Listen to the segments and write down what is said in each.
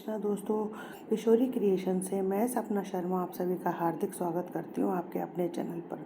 कृष्णा दोस्तों, किशोरी क्रिएशन से मैं सपना शर्मा आप सभी का हार्दिक स्वागत करती हूँ आपके अपने चैनल पर।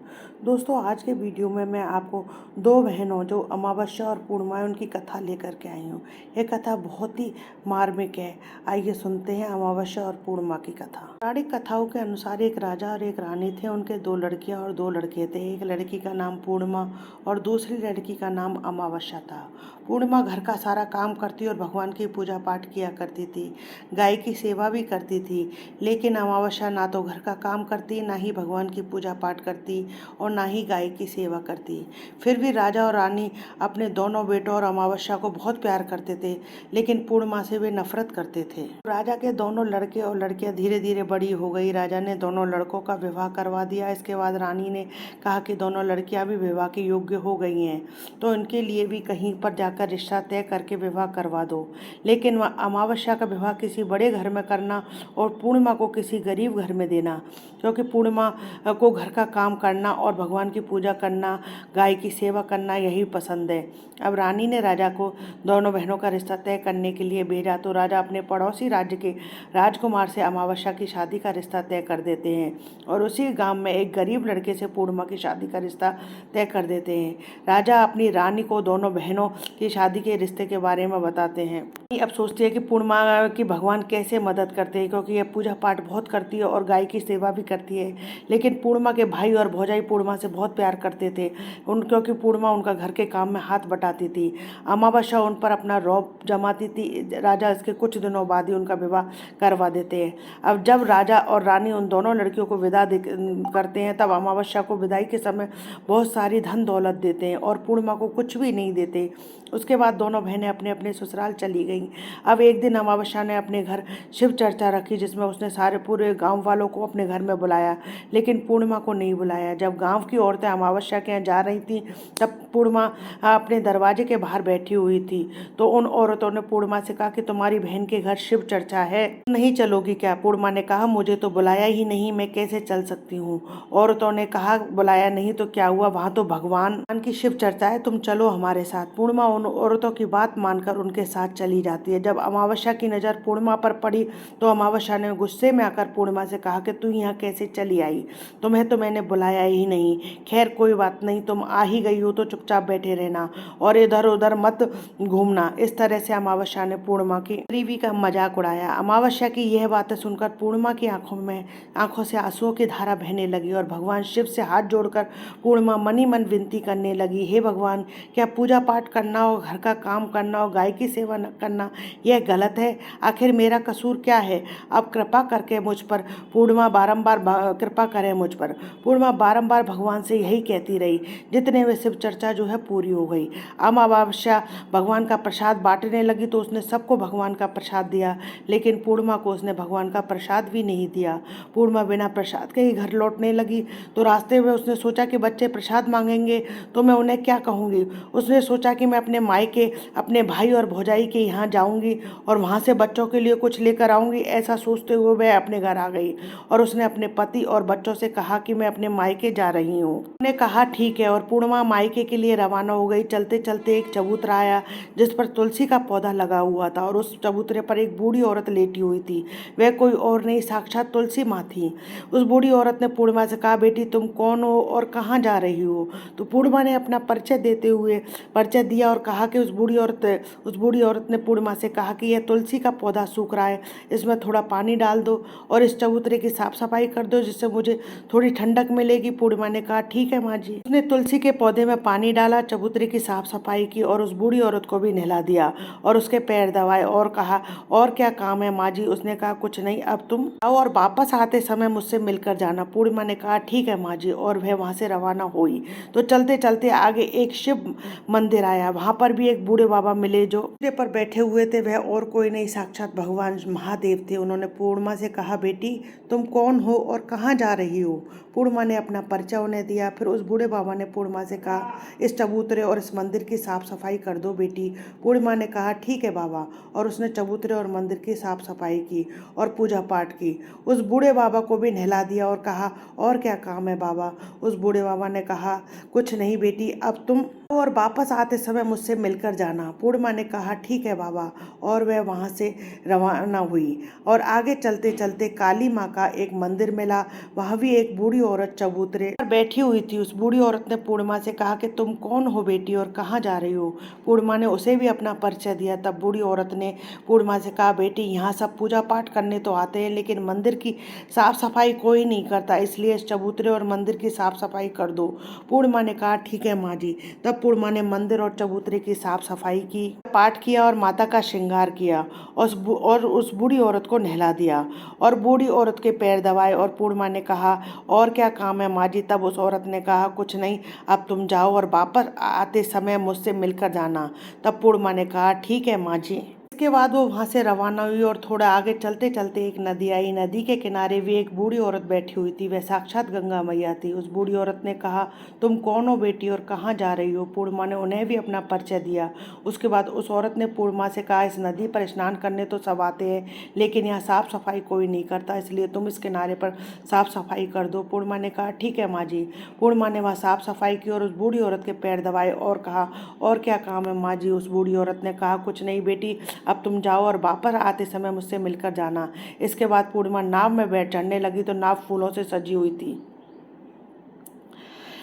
दोस्तों, आज के वीडियो में मैं आपको दो बहनों जो अमावस्या और पूर्णिमा है उनकी कथा लेकर के आई हूँ। ये कथा बहुत ही मार्मिक है। आइए सुनते हैं अमावस्या और पूर्णिमा की कथा। पौराणिक कथाओं के अनुसार एक राजा और एक रानी थे। उनके दो लड़कियाँ और दो लड़के थे। एक लड़की का नाम पूर्णिमा और दूसरी लड़की का नाम अमावस्या था। पूर्णिमा घर का सारा काम करती और भगवान की पूजा पाठ किया करती थी। गाय की सेवा भी करती थी। लेकिन अमावस्या ना तो घर का काम करती, ना ही भगवान की पूजा पाठ करती और ना ही गाय की सेवा करती। फिर भी राजा और रानी अपने दोनों बेटों और अमावस्या को बहुत प्यार करते थे, लेकिन पूर्णिमा से वे नफरत करते थे। राजा के दोनों लड़के और लड़कियां धीरे धीरे बड़ी हो गई। राजा ने दोनों लड़कों का विवाह करवा दिया। इसके बाद रानी ने कहा कि दोनों लड़कियां भी विवाह के योग्य हो गई हैं, तो इनके लिए भी कहीं पर जाकर रिश्ता तय करके विवाह करवा दो। लेकिन अमावस्या का विवाह किसी बड़े घर में करना और पूर्णिमा को किसी गरीब घर में देना, क्योंकि पूर्णिमा को घर का काम करना और भगवान की पूजा करना, गाय की सेवा करना यही पसंद है। अब रानी ने राजा को दोनों बहनों का रिश्ता तय करने के लिए भेजा, तो राजा अपने पड़ोसी राज्य के राजकुमार से अमावस्या की शादी का रिश्ता तय कर देते हैं और उसी गांव में एक गरीब लड़के से पूर्णिमा की शादी का रिश्ता तय कर देते हैं। राजा अपनी रानी को दोनों बहनों की शादी के रिश्ते के बारे में बताते हैं। अब सोचती है कि पूर्णिमा की भगवान कैसे मदद करते हैं, क्योंकि ये पूजा पाठ बहुत करती है और गाय की सेवा भी करती है। लेकिन पूर्णिमा के भाई और भौजाई पूर्णिमा से बहुत प्यार करते थे क्योंकि पूर्णिमा उनका घर के काम में हाथ बटाती थी। अमावस्या उन पर अपना रौब जमाती थी। राजा इसके कुछ दिनों बाद ही उनका विवाह करवा देते हैं। अब जब राजा और रानी उन दोनों लड़कियों को विदा करते हैं, तब अमावस्या को विदाई के समय बहुत सारी धन दौलत देते हैं और पूर्णिमा को कुछ भी नहीं देते। उसके बाद दोनों बहनें अपने अपने ससुराल चली गईं। अब एक दिन अमावस्या ने अपने घर शिव चर्चा रखी, जिसमें उसने सारे पूरे गांव वालों को अपने घर में बुलाया, लेकिन पूर्णिमा को नहीं बुलाया। जब गांव की औरतें अमावस्या के यहाँ जा रही थीं, तब पूर्णिमा अपने दरवाजे के बाहर बैठी हुई थी। तो उन औरतों ने पूर्णिमा से कहा कि तुम्हारी बहन के घर शिव चर्चा है, नहीं चलोगी क्या? पूर्णिमा ने कहा, मुझे तो बुलाया ही नहीं, मैं कैसे चल सकती हूँ। औरतों ने कहा, बुलाया नहीं तो क्या हुआ, वहाँ तो भगवान की शिव चर्चा है, तुम चलो हमारे साथ। पूर्णिमा उन औरतों की बात मानकर उनके साथ चली जाती है। जब अमावस्या की नज़र पूर्णिमा पर पड़ी, तो अमावस्या ने गुस्से में आकर पूर्णिमा से कहा कि तू यहाँ कैसे चली आई, तुम्हें तो मैंने बुलाया ही नहीं। खैर कोई बात नहीं, तुम आ ही गई हो तो चुपचाप बैठे रहना और इधर उधर मत घूमना। इस तरह से अमावस्या ने पूर्णिमा की गरीबी का मजाक उड़ाया। अमावस्या की यह बातें सुनकर पूर्णिमा की आंखों से आंसुओं की धारा बहने लगी और भगवान शिव से हाथ जोड़कर पूर्णिमा मनी मन विनती करने लगी, हे भगवान, क्या पूजा पाठ करना और घर का काम करना और गाय की सेवा करना यह गलत है? आखिर मेरा कसूर क्या है? अब कृपा करके मुझ पर। पूर्णिमा बारंबार कृपा करें मुझ पर। पूर्णिमा बारंबार भगवान से यही कहती रही। जितने में शिव चर्चा जो है पूरी हो गई। अमावस्या भगवान का प्रसाद बांटने लगी, तो उसने सबको भगवान का प्रसाद दिया, लेकिन पूर्णिमा को उसने भगवान का प्रसाद भी नहीं दिया। पूर्णिमा बिना प्रसाद के ही घर लौटने लगी। तो रास्ते में उसने सोचा कि बच्चे प्रसाद मांगेंगे तो मैं उन्हें क्या कहूँगी। उसने सोचा कि मैं अपने मायके, अपने भाई और भौजाई के यहाँ जाऊँगी और वहाँ से बच्चों के लिए कुछ लेकर आऊँगी। ऐसा सोचते हुए वह अपने घर आ गई और उसने अपने पति और बच्चों से कहा कि मैं अपने मायके जा रही हूँ। उन्होंने कहा ठीक है, और पूर्णिमा मायके के लिए रवाना हो गई। चलते चलते एक चबूतरा आया, जिस पर तुलसी का पौधा लगा हुआ था और उस चबूतरे पर एक बूढ़ी औरत लेटी हुई थी। वह कोई और नहीं, साक्षात तुलसी माँ थी। उस बूढ़ी औरत ने पूर्णिमा से कहा, बेटी तुम कौन हो और कहाँ जा रही हो? तो पूर्णिमा ने अपना परिचय देते हुए परिचय दिया और कहा कि उस बूढ़ी औरत ने पूर्णिमा से कहा कि यह तुलसी का पौधा सूख रहा है, इसमें थोड़ा पानी डाल दो और इस चबूतरे की साफ सफाई कर दो, जिससे मुझे थोड़ी ठंडक मिलेगी। पूर्णिमा ने कहा ठीक है माँ जी। उसने तुलसी के पौधे में पानी डाला, चबूतरे की साफ सफाई की और उस बूढ़ी औरत को भी नहला दिया और उसके पैर दबाए और कहा, और क्या काम है माँ जी? उसने कहा, कुछ नहीं, अब तुम आओ और वापस आते समय मुझसे मिलकर जाना। पूर्णिमा ने कहा ठीक है माँ जी, और वह वहाँ से रवाना हुई। तो चलते चलते आगे एक शिव मंदिर आया। वहाँ पर भी एक बूढ़े बाबा मिले, जो पर बैठे हुए थे। वह और कोई नहीं, साक्षात भगवान महादेव थे। उन्होंने पूर्णिमा से कहा, बेटी तुम कौन हो और कहाँ जा रही हो? पूर्णिमा ने अपना परिचय उन्हें दिया। फिर उस बूढ़े बाबा ने पूर्णिमा से कहा, इस चबूतरे और इस मंदिर की साफ सफाई कर दो बेटी। पूर्णिमा ने कहा ठीक है बाबा, और उसने चबूतरे और मंदिर की साफ सफाई की और पूजा पाठ की। उस बूढ़े बाबा को भी नहला दिया और कहा, और क्या काम है बाबा? उस बूढ़े बाबा ने कहा, कुछ नहीं बेटी, अब तुम और वापस आते समय मुझसे मिलकर जाना। पूर्णिमा ने कहा ठीक है बाबा, और वह वहाँ से रवाना हुई और आगे चलते चलते काली माँ का एक मंदिर मिला। वहाँ भी एक बूढ़ी औरत चबूतरे पर बैठी हुई थी। उस बूढ़ी औरत ने पूर्णिमा से कहा कि तुम कौन हो बेटी और कहाँ जा रही हो। पूर्णिमा ने उसे भी अपना परिचय दिया। तब बूढ़ी औरत ने पूर्णिमा से कहा, बेटी यहाँ सब पूजा पाठ करने तो आते हैं लेकिन मंदिर की साफ सफाई कोई नहीं करता, इसलिए इस चबूतरे और मंदिर की साफ सफाई कर दो। पूर्णिमा ने कहा, ठीक है माँ जी। तब पूर्णिमा ने मंदिर और चबूतरे की साफ सफाई की, पाठ किया और माता का श्रृंगार किया और उस बूढ़ी औरत को नहला दिया और बूढ़ी औरत के पैर दबाए। और पूर्णिमा ने कहा, और क्या काम है माँ जी। तब उस औरत ने कहा, कुछ नहीं, अब तुम जाओ और वापस आते समय मुझसे मिलकर जाना। तब पूर्णिमा ने कहा, ठीक है माँ जी। इसके बाद वो वहाँ से रवाना हुई और थोड़ा आगे चलते चलते एक नदी आई। नदी के किनारे भी एक बूढ़ी औरत बैठी हुई थी। वह साक्षात गंगा मैया थी। उस बूढ़ी औरत ने कहा, तुम कौन हो बेटी और कहाँ जा रही हो। पूर्णिमा ने उन्हें भी अपना परिचय दिया। उसके बाद उस औरत ने पूर्णिमा से कहा, इस नदी पर स्नान करने तो सब आते हैं लेकिन यहाँ साफ सफाई कोई नहीं करता, इसलिए तुम इस किनारे पर साफ सफाई कर दो। पूर्णिमा ने कहा, ठीक है माँ जी। पूर्णिमा ने वहाँ साफ सफाई की और उस बूढ़ी औरत के पैर दबाए और कहा, और क्या काम है माँ जी। उस बूढ़ी औरत ने कहा, कुछ नहीं बेटी, अब तुम जाओ और वापस आते समय मुझसे मिलकर जाना। इसके बाद पूर्णिमा नाव में बैठ चढ़ने लगी तो नाव फूलों से सजी हुई थी।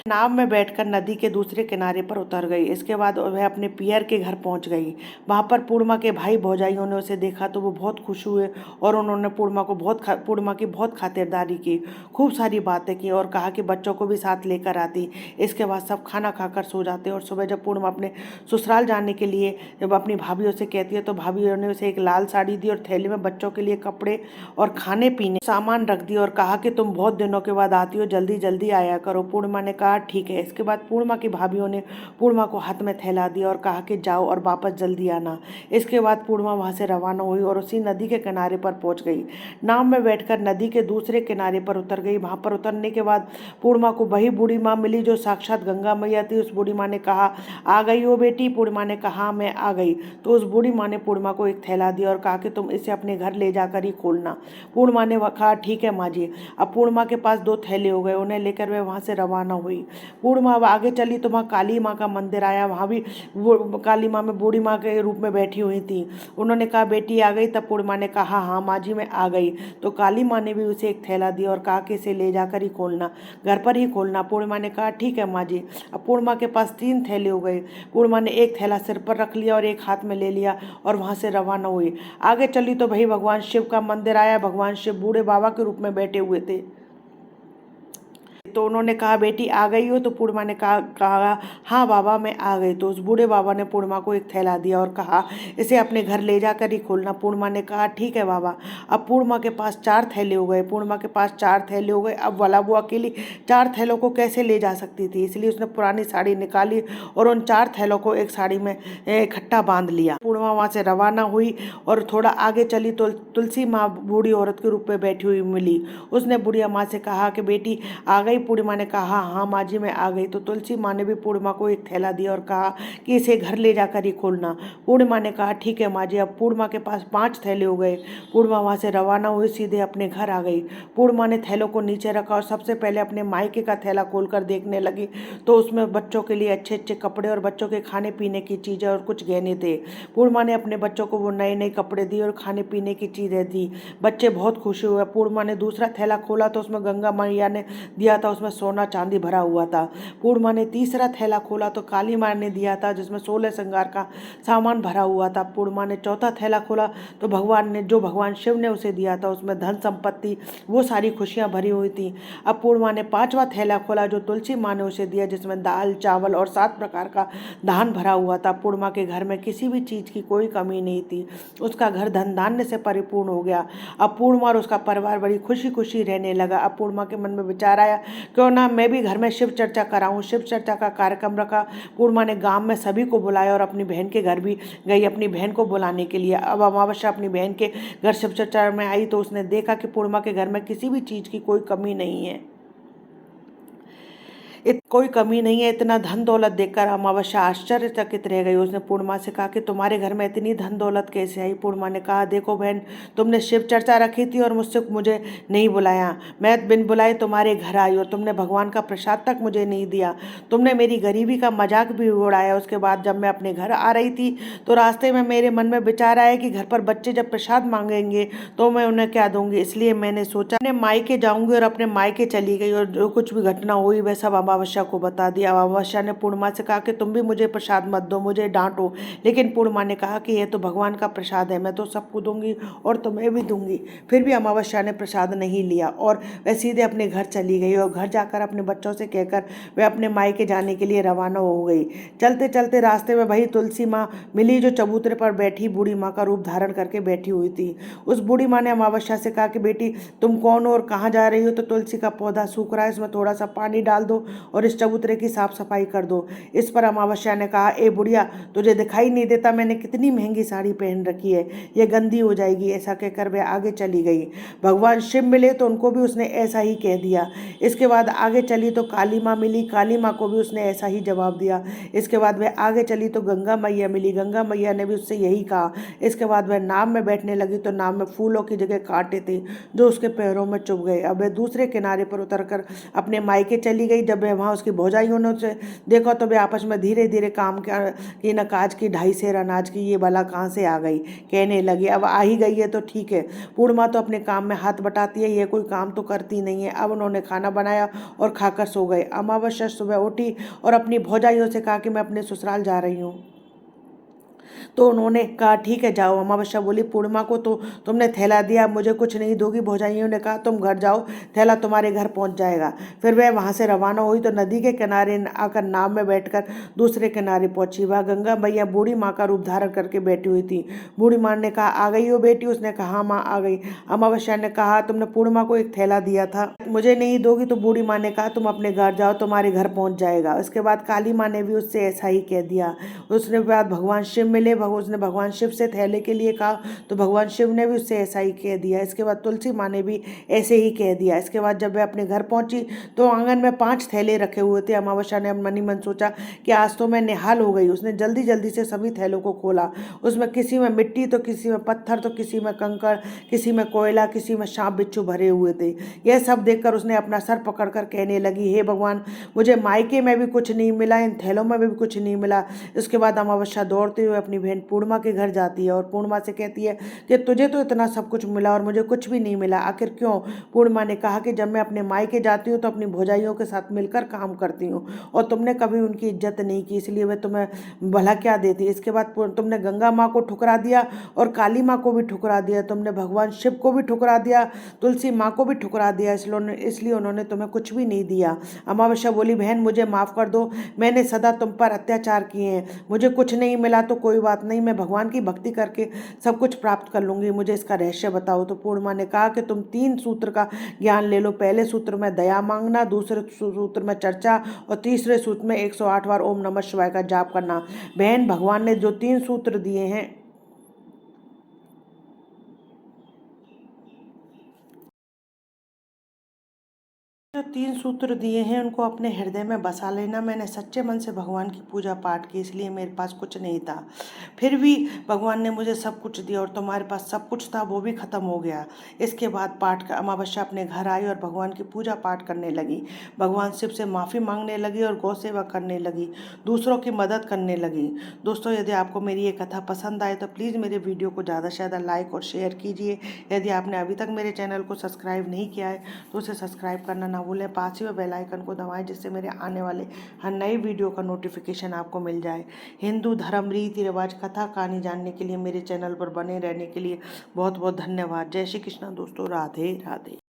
नाव में बैठकर नदी के दूसरे किनारे पर उतर गई। इसके बाद वह अपने पियर के घर पहुंच गई। वहां पर पूर्णिमा के भाई भौजाइयों ने उसे देखा तो वो बहुत खुश हुए और उन्होंने पूर्णिमा की बहुत खातिरदारी की, खूब सारी बातें की और कहा कि बच्चों को भी साथ लेकर आती। इसके बाद सब खाना खाकर सो जाते और सुबह जब पूर्णिमा अपने ससुराल जाने के लिए जब अपनी भाभीयों से कहती है तो भाभीयों ने उसे एक लाल साड़ी दी और थैले में बच्चों के लिए कपड़े और खाने पीने सामान रख दी और कहा कि तुम बहुत दिनों के बाद आती हो, जल्दी जल्दी आया करो। पूर्णिमा ने कहा, ठीक है। इसके बाद पूर्णिमा की भाभीयों ने पूर्णिमा को हाथ में थैला दिया और कहा कि जाओ और वापस जल्दी आना। इसके बाद पूर्णिमा वहां से रवाना हुई और उसी नदी के किनारे पर पहुंच गई। नाव में बैठकर नदी के दूसरे किनारे पर उतर गई। वहां पर उतरने के बाद पूर्णिमा को वही बूढ़ी माँ मिली जो साक्षात गंगा मैया थी। उस बूढ़ी माँ ने कहा, आ गई हो बेटी। पूर्णिमा ने कहा, मैं आ गई। तो उस बूढ़ी माँ ने पूर्णिमा को एक थैला दिया और कहा कि तुम इसे अपने घर ले जाकर ही खोलना। पूर्णिमा ने कहा, ठीक है माँ जी। अब पूर्णिमा के पास 2 थैले हो गए, उन्हें लेकर वह वहां से रवाना हुई। पूर्णिमा अब आगे चली तो वहाँ काली माँ का मंदिर आया। वहाँ भी काली माँ में बूढ़ी माँ के रूप में बैठी हुई थी। उन्होंने कहा, बेटी आ गई। तब पूर्णिमा ने कहा, हाँ माँ जी मैं आ गई। तो काली माँ ने भी उसे एक थैला दिया और कहा कि इसे ले जाकर ही खोलना, घर पर ही खोलना। पूर्णिमा ने कहा, ठीक है माँ जी। अब पूर्णिमा के पास 3 थैले हो गए। पूर्णिमा ने एक थैला सिर पर रख लिया और एक हाथ में ले लिया और वहाँ से रवाना हुई। आगे चली तो भाई भगवान शिव का मंदिर आया। भगवान शिव बूढ़े बाबा के रूप में बैठे हुए थे। तो उन्होंने कहा, बेटी आ गई हो। तो पूर्णिमा ने कहा हाँ बाबा मैं आ गई। तो उस बूढ़े बाबा ने पूर्णिमा को एक थैला दिया और कहा, इसे अपने घर ले जाकर ही खोलना। पूर्णिमा ने कहा, ठीक है बाबा। अब पूर्णिमा के पास 4 थैले हो गए। पूर्णिमा के पास 4 थैले हो गए। अब वाला वो अकेली 4 थैलों को कैसे ले जा सकती थी, इसलिए उसने पुरानी साड़ी निकाली और उन 4 थैलों को एक साड़ी में इकट्ठा बांध लिया। पूर्णिमा वहाँ से रवाना हुई और थोड़ा आगे चली तो तुलसी माँ बूढ़ी औरत के रूप में बैठी हुई मिली। उसने बुढ़िया माँ से कहा कि बेटी आ गई। पूर्णिमा ने कहा, हाँ माँ जी मैं आ गई। तो तुलसी माँ ने भी पूर्णिमा को एक थैला दिया और कहा कि इसे घर ले जाकर ही खोलना। पूर्णिमा ने कहा, ठीक है माँ जी। अब पूर्णिमा के पास 5 थैले हो गए। पूर्णिमा वहाँ से रवाना हुई, सीधे अपने घर आ गई। पूर्णिमा ने थैलों को नीचे रखा और सबसे पहले अपने मायके का थैला खोलकर देखने लगी तो उसमें बच्चों के लिए अच्छे अच्छे कपड़े और बच्चों के खाने पीने की चीज़ें और कुछ गहने थे। पूर्णिमा ने अपने बच्चों को वो नए नए कपड़े दिए और खाने पीने की चीज़ें दी। बच्चे बहुत खुश हुए। पूर्णिमा ने दूसरा थैला खोला तो उसमें गंगा मैया ने दिया था, उसमें सोना चांदी भरा हुआ था। पूर्णिमा ने तीसरा थैला खोला तो काली माँ ने दिया था जिसमें 16 श्रृंगार का सामान भरा हुआ था। पूर्णिमा ने चौथा थैला खोला तो भगवान शिव ने उसे दिया था, उसमें धन संपत्ति वो सारी खुशियाँ भरी हुई थी। अब पूर्णिमा ने 5वां थैला खोला जो तुलसी माँ ने उसे दिया, जिसमें दाल चावल और 7 प्रकार का धान भरा हुआ था। पूर्णिमा के घर में किसी भी चीज़ की कोई कमी नहीं थी। उसका घर धन धान्य से परिपूर्ण हो गया। अब पूर्णिमा और उसका परिवार बड़ी खुशी खुशी रहने लगा। अब पूर्णिमा के मन में विचार आया, क्यों ना मैं भी घर में शिव चर्चा कराऊं। शिव चर्चा का कार्यक्रम रखा। पूर्णिमा ने गांव में सभी को बुलाया और अपनी बहन के घर भी गई अपनी बहन को बुलाने के लिए। अब अमावस्या अपनी बहन के घर शिव चर्चा में आई तो उसने देखा कि पूर्णिमा के घर में किसी भी चीज़ की कोई कमी नहीं है। कोई कमी नहीं है। इतना धन दौलत देखकर अमावस्या आश्चर्यचकित रह गई। उसने पूर्णिमा से कहा कि तुम्हारे घर में इतनी धन दौलत कैसे आई। पूर्णिमा ने कहा, देखो बहन, तुमने शिव चर्चा रखी थी और मुझे नहीं बुलाया। मैं बिन बुलाए तुम्हारे घर आई और तुमने भगवान का प्रसाद तक मुझे नहीं दिया। तुमने मेरी गरीबी का मजाक भी उड़ाया। उसके बाद जब मैं अपने घर आ रही थी तो रास्ते में मेरे मन में विचार आया कि घर पर बच्चे जब प्रसाद मांगेंगे तो मैं उन्हें क्या दूंगी। इसलिए मैंने सोचा अपने मायके जाऊंगी और अपने मायके चली गई और जो कुछ भी घटना हुई वह सब अमावस्या को बता दिया। अमावस्या ने पूर्णिमा से कहा कि तुम भी मुझे प्रसाद मत दो, मुझे डांटो। लेकिन पूर्णिमा ने कहा कि यह तो भगवान का प्रसाद है, मैं तो सबको दूंगी और तुम्हें भी दूंगी। फिर भी अमावस्या ने प्रसाद नहीं लिया और वह सीधे अपने घर चली गई और घर जाकर अपने बच्चों से कहकर वह अपने मायके जाने के लिए रवाना हो गई। चलते चलते रास्ते में वही तुलसी माँ मिली जो चबूतरे पर बैठी बूढ़ी माँ का रूप धारण करके बैठी हुई थी। उस बूढ़ी माँ ने अमावस्या से कहा कि बेटी, तुम कौन हो और कहाँ जा रही हो। तो तुलसी का पौधा सूख रहा है, इसमें थोड़ा सा पानी डाल दो और इस चबूतरे की साफ सफाई कर दो। इस पर अमावस्या ने कहा, ए बुढ़िया, तुझे दिखाई नहीं देता मैंने कितनी महंगी साड़ी पहन रखी है, ये गंदी हो जाएगी। ऐसा कहकर वह आगे चली गई। भगवान शिव मिले तो उनको भी उसने ऐसा ही कह दिया। इसके बाद आगे चली तो काली माँ मिली, काली माँ को भी उसने ऐसा ही जवाब दिया। इसके बाद वह आगे चली तो गंगा मैया मिली, गंगा मैया ने भी उससे यही कहा। इसके बाद वह नाव में बैठने लगी तो नाव में फूलों की जगह कांटे थे जो उसके पैरों में चुभ गए। अब वह दूसरे किनारे पर उतरकर अपने मायके चली गई। जब वह वहाँ उसकी भौजाइयों ने उसे देखा तो वे आपस में धीरे धीरे काम की न काज की 2.5 सेर अनाज की ये भला कहाँ से आ गई कहने लगी। अब आ ही गई है तो ठीक है, पूर्णिमा तो अपने काम में हाथ बटाती है, ये कोई काम तो करती नहीं है। अब उन्होंने खाना बनाया और खाकर सो गए। अमावस्या सुबह उठी और अपनी भौजाइयों से कहा कि मैं अपने ससुराल जा रही हूँ। तो उन्होंने कहा ठीक है जाओ। अमावस्या बोली, पूर्णिमा को तो तुमने थैला दिया, मुझे कुछ नहीं दोगी। भौजाइयों ने कहा तुम घर जाओ, थैला तुम्हारे घर पहुंच जाएगा। फिर वह वहां से रवाना हुई तो नदी के किनारे आकर नाव में बैठकर दूसरे किनारे पहुंची। वह गंगा मैया बूढ़ी माँ का रूप धारण करके बैठी हुई थी। बूढ़ी माँ ने कहा, आ गई हो बेटी। उसने कहा, हाँ माँ आ गई। अमावस्या ने कहा, तुमने पूर्णिमा को एक थैला दिया था, मुझे नहीं दोगी। तो बूढ़ी माँ ने कहा, तुम अपने घर जाओ, तुम्हारे घर पहुंच जाएगा। उसके बाद काली माँ ने भी उससे ऐसा ही कह दिया। उसने बाद भगवान शिव मिले, उसने भगवान शिव से थैले के लिए कहा तो भगवान शिव ने भी उससे ऐसा ही कह दिया। इसके बाद तुलसी माँ ने भी ऐसे ही कह दिया। इसके बाद जब वह अपने घर पहुंची तो आंगन में 5 थैले रखे हुए थे। अमावस्या ने मन ही मन सोचा कि आज तो मैं निहाल हो गई। उसने जल्दी जल्दी से सभी थैलों को खोला। उसमें किसी में मिट्टी तो किसी में पत्थर तो किसी में कंकड़, किसी में कोयला, किसी में सांप बिच्छू भरे हुए थे। यह सब देखकर उसने अपना सर पकड़कर कहने लगी, हे भगवान, मुझे मायके में भी कुछ नहीं मिला, इन थैलों में भी कुछ नहीं मिला। इसके बाद अमावस्या दौड़ते हुए अपनी बहन पूर्णिमा के घर जाती है और पूर्णिमा से कहती है कि तुझे तो इतना सब कुछ मिला और मुझे कुछ भी नहीं मिला, आखिर क्यों। पूर्णिमा ने कहा कि जब मैं अपने मायके जाती हूँ तो अपनी भौजाइयों के साथ मिलकर काम करती हूँ और तुमने कभी उनकी इज्जत नहीं की, इसलिए वे तुम्हें भला क्या देती। इसके बाद तुमने गंगा माँ को ठुकरा दिया और काली माँ को भी ठुकरा दिया, तुमने भगवान शिव को भी ठुकरा दिया, तुलसी माँ को भी ठुकरा दिया, इसलिए उन्होंने तुम्हें कुछ भी नहीं दिया। अमावस्या बोली, बहन मुझे माफ़ कर दो, मैंने सदा तुम पर अत्याचार किए हैं, मुझे कुछ नहीं मिला तो कोई बात नहीं, मैं भगवान की भक्ति करके सब कुछ प्राप्त कर लूंगी, मुझे इसका रहस्य बताओ। तो पूर्णिमा ने कहा कि तुम 3 सूत्र का ज्ञान ले लो। पहले सूत्र में दया मांगना, दूसरे सूत्र में चर्चा और तीसरे सूत्र में 108 बार ओम नमः शिवाय का जाप करना। बहन, भगवान ने जो 3 सूत्र दिए हैं जो 3 सूत्र दिए हैं उनको अपने हृदय में बसा लेना। मैंने सच्चे मन से भगवान की पूजा पाठ की, इसलिए मेरे पास कुछ नहीं था, फिर भी भगवान ने मुझे सब कुछ दिया और तुम्हारे पास सब कुछ था वो भी खत्म हो गया। इसके बाद पाठ का अमावस्या अपने घर आई और भगवान की पूजा पाठ करने लगी। भगवान शिव से माफ़ी मांगने लगी और गौ सेवा करने लगी, दूसरों की मदद करने लगी। दोस्तों, यदि आपको मेरी ये कथा पसंद आए तो प्लीज़ मेरे वीडियो को ज़्यादा से ज़्यादा लाइक और शेयर कीजिए। यदि आपने अभी तक मेरे चैनल को सब्सक्राइब नहीं किया है तो उसे सब्सक्राइब करना ना भूलें, पास ही में बेल आइकन को दबाएं जिससे मेरे आने वाले हर नई वीडियो का नोटिफिकेशन आपको मिल जाए। हिंदू धर्म, रीति रिवाज, कथा कहानी जानने के लिए मेरे चैनल पर बने रहने के लिए बहुत बहुत धन्यवाद। जय श्री कृष्ण दोस्तों, राधे राधे।